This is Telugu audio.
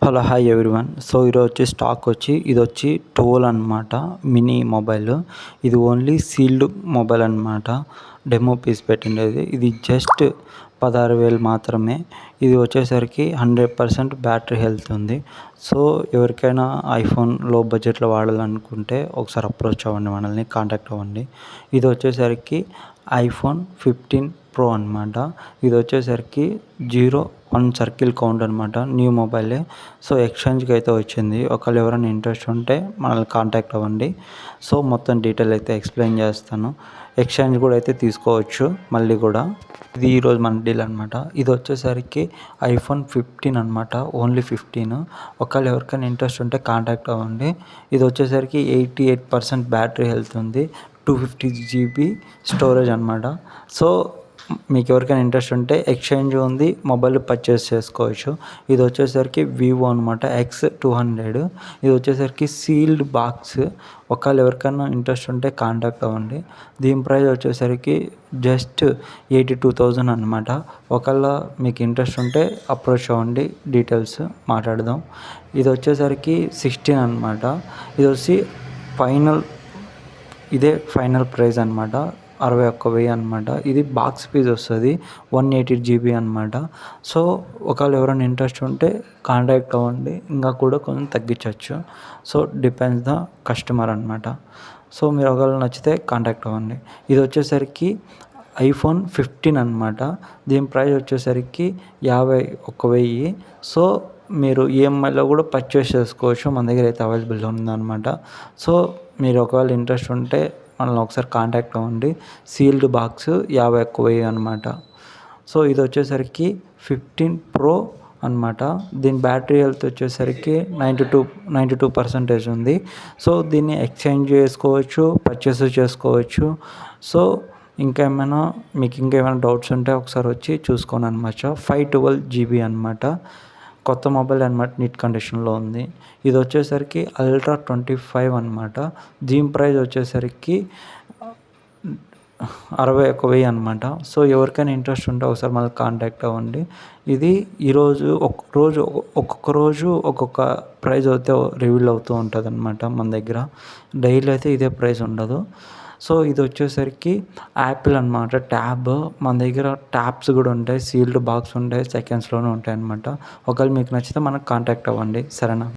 Hello hi everyone. సో ఈరోజు స్టాక్ వచ్చి ఇది వచ్చి 12 అనమాట. Mini mobile. ఇది ఓన్లీ సీల్డ్ మొబైల్ అనమాట. డెమో పీస్ పెట్టిండేది. ఇది జస్ట్ 16,000 మాత్రమే. ఇది వచ్చేసరికి 100% బ్యాటరీ హెల్త్ ఉంది. సో ఎవరికైనా ఐఫోన్ లో బడ్జెట్లో వాడాలనుకుంటే ఒకసారి అప్రోచ్ అవ్వండి, మనల్ని కాంటాక్ట్ అవ్వండి. ఇది వచ్చేసరికి ఐఫోన్ 15 ప్రో అనమాట. ఇది వచ్చేసరికి 0-1 సర్కిల్ కౌంట్ అనమాట. న్యూ మొబైలే. సో ఎక్స్చేంజ్కి అయితే వచ్చింది. ఒకవేళ ఎవరైనా ఇంట్రెస్ట్ ఉంటే మనల్ని కాంటాక్ట్ అవ్వండి. సో మొత్తం డీటెయిల్ అయితే ఎక్స్ప్లెయిన్ చేస్తాను. ఎక్స్చేంజ్ కూడా అయితే తీసుకోవచ్చు మళ్ళీ కూడా. ఇది ఈరోజు మన డీల్ అనమాట. ఇది వచ్చేసరికి ఐఫోన్ 15 అనమాట. ఓన్లీ 15. ఒకవేళ ఎవరికైనా ఇంట్రెస్ట్ ఉంటే కాంటాక్ట్ అవ్వండి. ఇది వచ్చేసరికి 88% బ్యాటరీ హెల్త్ ఉంది. 250 GB స్టోరేజ్ అనమాట. సో మీకు ఎవరికైనా ఇంట్రెస్ట్ ఉంటే ఎక్స్చేంజ్ ఉంది, మొబైల్ పర్చేస్ చేసుకోవచ్చు. ఇది వచ్చేసరికి వివో అనమాట X200. ఇది వచ్చేసరికి సీల్డ్ బాక్స్. ఒకవేళ ఎవరికైనా ఇంట్రెస్ట్ ఉంటే కాంటాక్ట్ అవ్వండి. దీని ప్రైస్ వచ్చేసరికి జస్ట్ 82,000 అనమాట. ఒకవేళ మీకు ఇంట్రెస్ట్ ఉంటే అప్రోచ్ అవ్వండి, డీటెయిల్స్ మాట్లాడదాం. ఇది వచ్చేసరికి 16 అనమాట. ఇది వచ్చి ఫైనల్ ప్రైస్ అనమాట. 61,000 అనమాట. ఇది బాక్స్ పీస్ వస్తుంది. 180 GB అనమాట. సో ఒకవేళ ఎవరైనా ఇంట్రెస్ట్ ఉంటే కాంటాక్ట్ అవ్వండి. ఇంకా కూడా కొంచెం తగ్గించవచ్చు. సో డిపెండ్స్ ద కస్టమర్ అనమాట. సో మీరు ఒకవేళ నచ్చితే కాంటాక్ట్ అవ్వండి. ఇది వచ్చేసరికి ఐఫోన్ 15 అనమాట. దీని ప్రైస్ వచ్చేసరికి 51,000. సో మీరు ఈఎంఐలో కూడా పర్చేస్ చేసుకోవచ్చు. మన దగ్గర అయితే అవైలబుల్ ఉందన్నమాట. సో మీరు ఒకవేళ ఇంట్రెస్ట్ ఉంటే మనల్ని ఒకసారి కాంటాక్ట్ అవ్వండి. సీల్డ్ బాక్స్ 51,000 అనమాట. సో ఇది వచ్చేసరికి 15 ప్రో అనమాట. దీని బ్యాటరీ హెల్త్ వచ్చేసరికి 92% ఉంది. సో దీన్ని ఎక్స్చేంజ్ చేసుకోవచ్చు, పర్చేస్ చేసుకోవచ్చు. సో మీకు ఇంకేమైనా డౌట్స్ ఉంటే ఒకసారి వచ్చి చూసుకోండి అనమాట. 512 GB అనమాట. కొత్త మొబైల్ అనమాట. నీట్ కండిషన్లో ఉంది. ఇది వచ్చేసరికి అల్ట్రా 25 అనమాట. దీని ప్రైస్ వచ్చేసరికి 61,000 అనమాట. సో ఎవరికైనా ఇంట్రెస్ట్ ఉంటే ఒకసారి మళ్ళీ కాంటాక్ట్ అవ్వండి. ఇది ఒక్కొక్క రోజు ఒక్కొక్క ప్రైస్ అయితే రివీల్ అవుతూ ఉంటుంది అనమాట మన దగ్గర. డైలీ అయితే ఇదే ప్రైస్ ఉండదు. సో ఇది వచ్చేసరికి యాపిల్ అనమాట. ట్యాబ్ మన దగ్గర ట్యాబ్స్ కూడా ఉంటాయి. సీల్డ్ బాక్స్ ఉంటాయి. సెకండ్స్లోనే ఉంటాయి అనమాట. ఒకవేళ మీకు నచ్చితే మనకు కాంటాక్ట్ అవ్వండి. సరేనా?